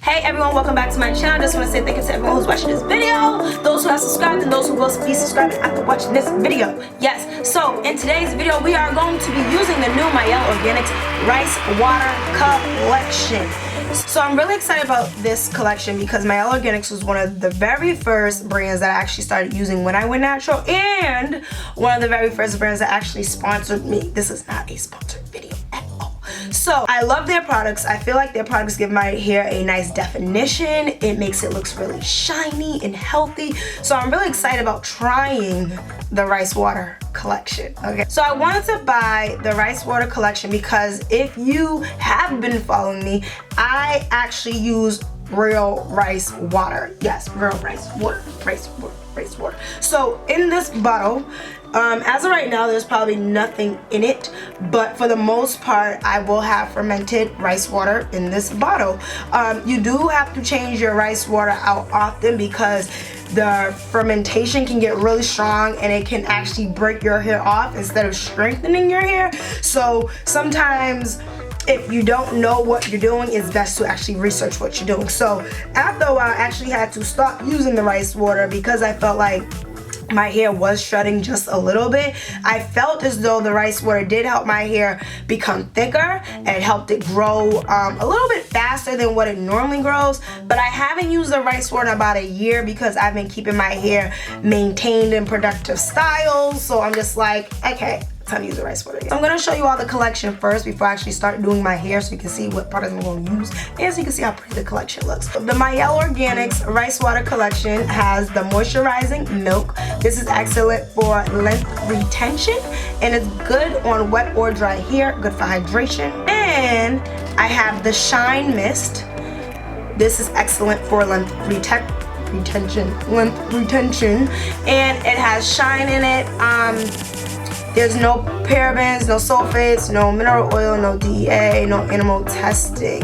Hey everyone, welcome back to my channel. Just want to say thank you to everyone who's watching this video, those who have subscribed, and those who will be subscribing after watching this video. Yes, so in today's video we are going to be using the new Mielle Organics Rice Water Collection. So I'm really excited about this collection because Mielle Organics was one of the very first brands that I actually started using when I went natural, and one of the very first brands that actually sponsored me. This is not a sponsored video at all. So I love their products. I feel like their products give my hair a nice definition. It makes it look really shiny and healthy. So I'm really excited about trying the rice water collection. Okay, so I wanted to buy the rice water collection because if you have been following me, I actually use real rice water. Yes, real rice water. Rice water. So in this bottle, as of right now, there's probably nothing in it, but for the most part, I will have fermented rice water in this bottle. You do have to change your rice water out often because the fermentation can get really strong and it can actually break your hair off instead of strengthening your hair. So sometimes if you don't know what you're doing, it's best to actually research what you're doing. So after a while, I actually had to stop using the rice water because I felt like my hair was shredding just a little bit. I felt as though the rice water did help my hair become thicker and it helped it grow a little bit faster than what it normally grows. But I haven't used the rice water in about a year because I've been keeping my hair maintained in productive styles. So I'm just like, okay, time to use the rice water again. So I'm going to show you all the collection first before I actually start doing my hair so you can see what products I'm going to use and so you can see how pretty the collection looks. The Mielle Organics Rice Water Collection has the moisturizing milk. This is excellent for length retention and it's good on wet or dry hair, good for hydration. And I have the Shine Mist. This is excellent for length retention, and it has shine in it. There's no parabens, no sulfates, no mineral oil, no DEA, no animal testing.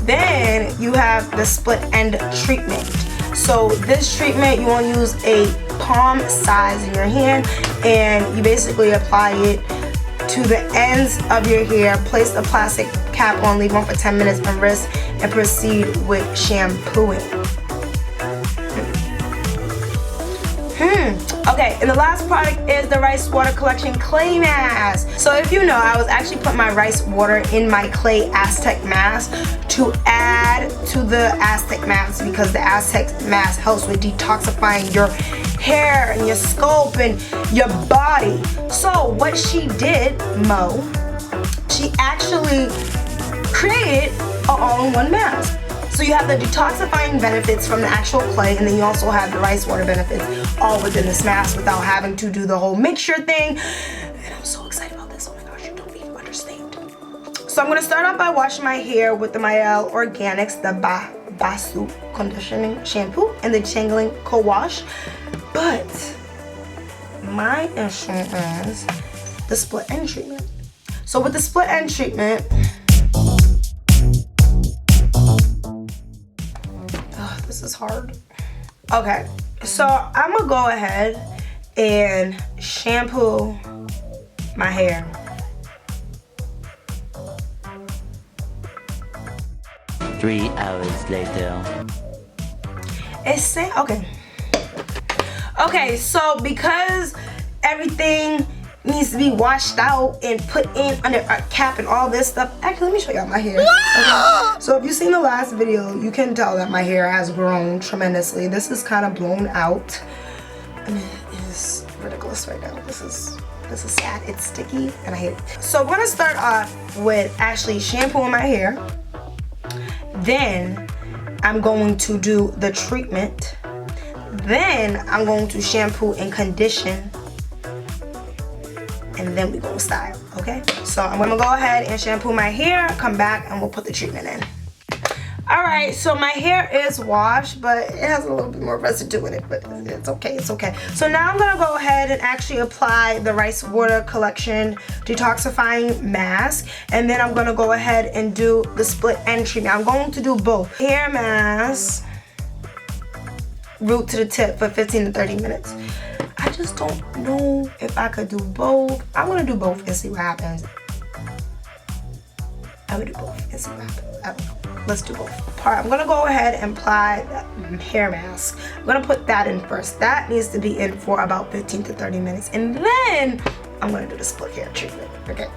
Then you have the split end treatment. So this treatment, you want to use a palm size in your hand and you basically apply it to the ends of your hair. Place the plastic cap on, leave on for 10 minutes and rinse and proceed with shampooing. Okay, and the last product is the Rice Water Collection Clay Mask. So if you know, I was actually putting my rice water in my clay Aztec mask to add to the Aztec mask because the Aztec mask helps with detoxifying your hair and your scalp and your body. So what she did, she actually created an all-in-one mask. So you have the detoxifying benefits from the actual clay, and then you also have the rice water benefits all within this mask without having to do the whole mixture thing. And I'm so excited about this. Oh my gosh, you don't even understand. So I'm going to start off by washing my hair with the Mielle Organics, the Basu Conditioning Shampoo and the Tangling Co-Wash. But my issue is the split end treatment. So with the split end treatment, this is hard. Okay, so I'm gonna go ahead and shampoo my hair. Three hours later. It's saying, okay, so because everything needs to be washed out and put in under a cap and all this stuff. Actually, let me show y'all my hair. Okay. So if you've seen the last video, you can tell that my hair has grown tremendously. This is kind of blown out. I mean, it is ridiculous right now. This is sad. It's sticky and I hate it. So I'm gonna start off with actually shampooing my hair. Then I'm going to do the treatment. Then I'm going to shampoo and condition. And then we go style, okay? So I'm gonna go ahead and shampoo my hair, come back, and we'll put the treatment in. All right, so my hair is washed, but it has a little bit more residue in it, but it's okay, it's okay. So now I'm gonna go ahead and actually apply the Rice Water Collection Detoxifying Mask, and then I'm gonna go ahead and do the split end treatment. I'm going to do both. Hair mask, root to the tip for 15 to 30 minutes. I I just don't know if I could do both. I'm gonna do both and see what happens. I would do both and see what happens. I don't know. Let's do both. Alright, I'm gonna go ahead and apply that hair mask. I'm gonna put that in first. That needs to be in for about 15 to 30 minutes. And then I'm gonna do the split hair treatment. Okay,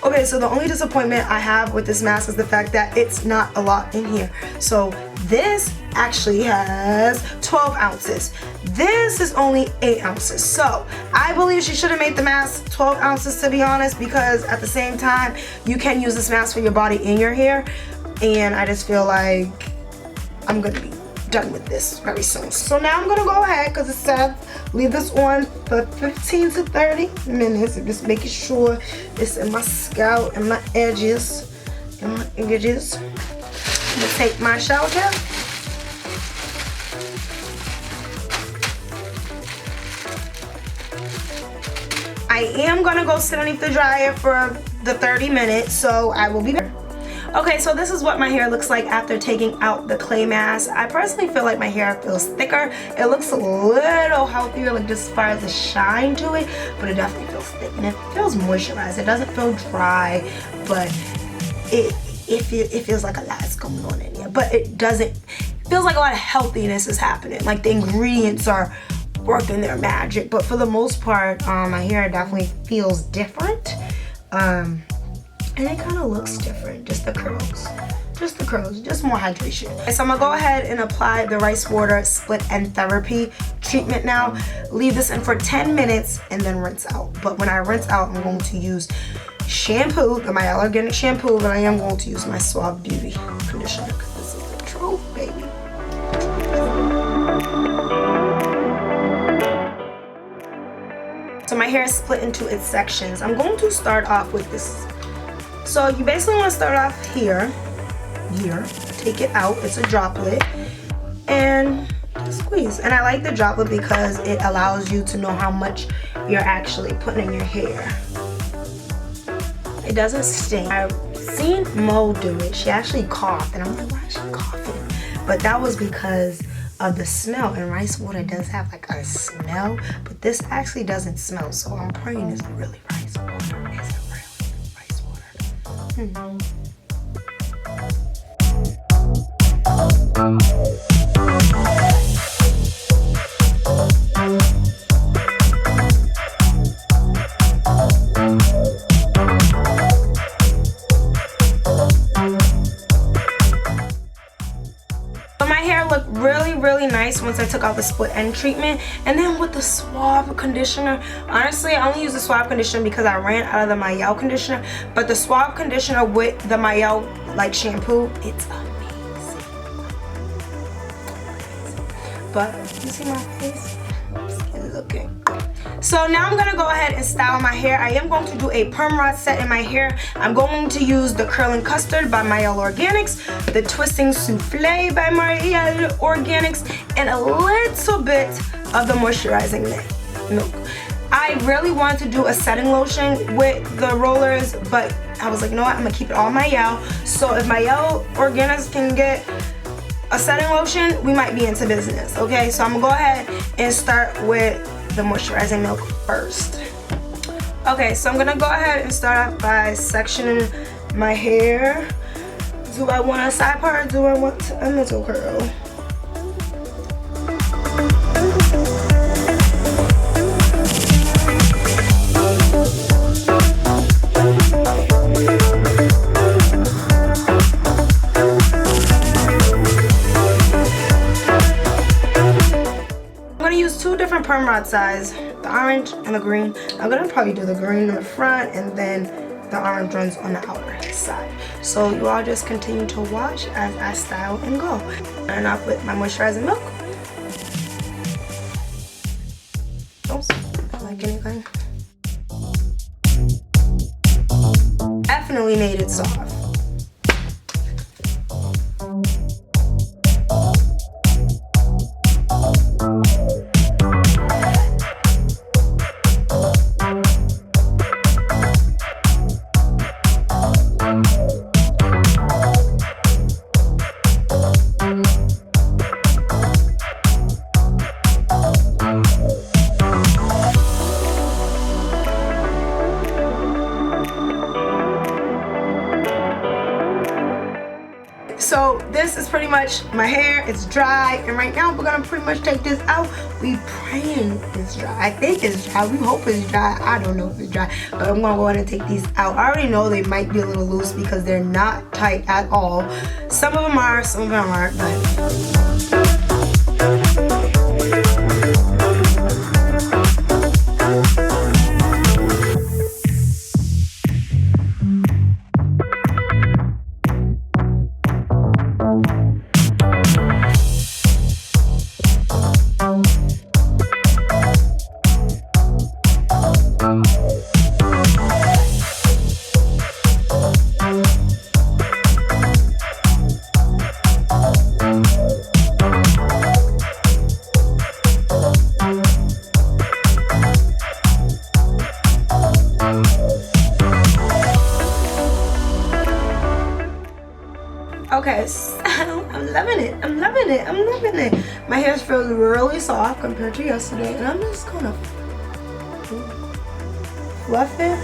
Okay, so the only disappointment I have with this mask is the fact that it's not a lot in here. So this actually has 12 ounces. This is only 8 ounces. So I believe she should have made the mask 12 ounces, to be honest, because at the same time, you can use this mask for your body and your hair. And I just feel like I'm gonna be done with this very soon. So now I'm gonna go ahead, because it said leave this on for 15 to 30 minutes. I'm just making sure it's in my scalp and my edges. I'm gonna take my shower gel. I am gonna go sit underneath the dryer for the 30 minutes, so I will be back. Okay, so this is what my hair looks like after taking out the clay mask. I personally feel like my hair feels thicker. It looks a little healthier, like just as far as the shine to it, but it definitely feels thick and it feels moisturized. It doesn't feel dry, but it feels like a lot is going on in here. But it feels like a lot of healthiness is happening. Like the ingredients are working their magic, but for the most part, my hair definitely feels different. And it kind of looks different, just the curls, just more hydration. So I'm gonna go ahead and apply the rice water split end therapy treatment now. Leave this in for 10 minutes and then rinse out. But when I rinse out, I'm going to use shampoo, the Mielle organic shampoo, but I am going to use my Suave Beauty conditioner because this is the truth, baby. So my hair is split into its sections. I'm going to start off with this. So you basically want to start off here, take it out, it's a droplet, and squeeze. And I like the droplet because it allows you to know how much you're actually putting in your hair. It doesn't sting. I've seen Mo do it. She actually coughed, and I'm like, why is she coughing? But that was because of the smell, and rice water does have like a smell, but this actually doesn't smell, so I'm praying it's really rice water. Is it really rice water? Really nice once I took out the split end treatment. And then with the Suave conditioner, honestly I only use the Suave conditioner because I ran out of the Mielle conditioner, but the Suave conditioner with the Mielle like shampoo, it's amazing. But you see my face? Skin looking. So now I'm gonna go ahead and style my hair. I am going to do a perm rod set in my hair. I'm going to use the Curling Custard by Mielle Organics, the Twisting Souffle by Mielle Organics, and a little bit of the moisturizing milk. I really wanted to do a setting lotion with the rollers, but I was like, you know what, I'm gonna keep it all Mielle. So if Mielle Organics can get a setting lotion, we might be into business, okay? So I'm gonna go ahead and start with the moisturizing milk first. Okay, so I'm gonna go ahead and start off by sectioning my hair. Do I want a side part or do I want a middle curl? Two different perm rod size, the orange and the green. I'm gonna probably do the green in the front and then the orange ones on the outer side. So you all just continue to watch as I style and go. Starting off with my moisturizing milk. Don't smell like anything. Definitely made it soft. much. My hair is dry, and right now we're gonna pretty much take this out. We praying it's dry. I think it's dry. We hope it's dry. I don't know if it's dry, but I'm gonna go ahead and take these out. I already know they might be a little loose because they're not tight at all. Some of them are, some of them aren't, but okay, so I'm loving it. I'm loving it. I'm loving it. My hair feels really soft compared to yesterday, and I'm just gonna fluff it.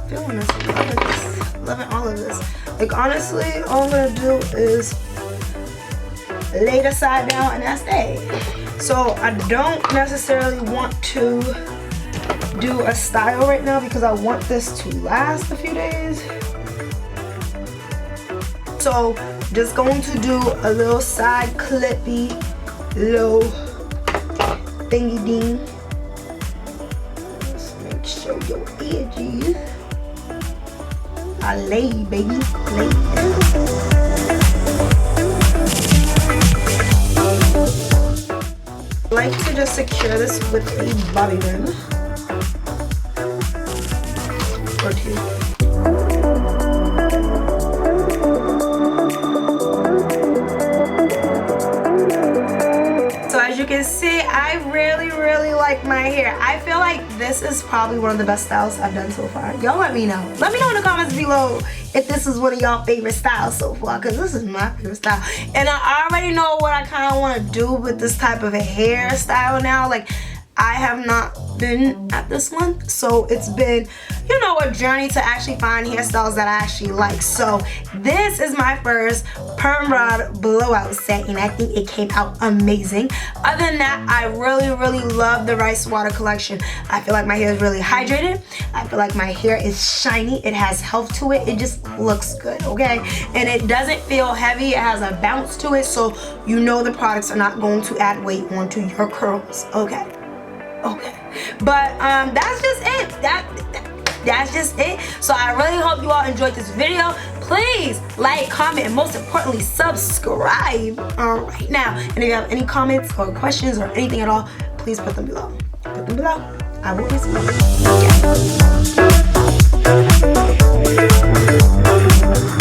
Feeling this. Loving all of this. Like honestly, all I'm gonna do is lay the side down and that's it. So I don't necessarily want to do a style right now because I want this to last a few days. So just going to do a little side clippy, little thingy ding. Let's make sure your edges are laid, baby, laid. I like to just secure this with a bobby pin or two. So as you can see, I really like my hair. I feel like this is probably one of the best styles I've done so far. Y'all let me know. Let me know in the comments below if this is one of y'all favorite styles so far, because this is my favorite style. And I already know what I kind of want to do with this type of a hairstyle now. Like, I have not been at this one, so it's been, you know, a journey to actually find hairstyles that I actually like. So this is my first perm rod blowout set, and I think it came out amazing. Other than that, I really love the rice water collection. I feel like my hair is really hydrated. I feel like my hair is shiny. It has health to it. It just looks good, okay? And it doesn't feel heavy. It has a bounce to it, so you know the products are not going to add weight onto your curls, okay? Okay, but that's just it. That's just it. So I really hope you all enjoyed this video. Please like, comment, and most importantly, subscribe right now. And if you have any comments or questions or anything at all, please put them below. Put them below. I will answer them. Yeah.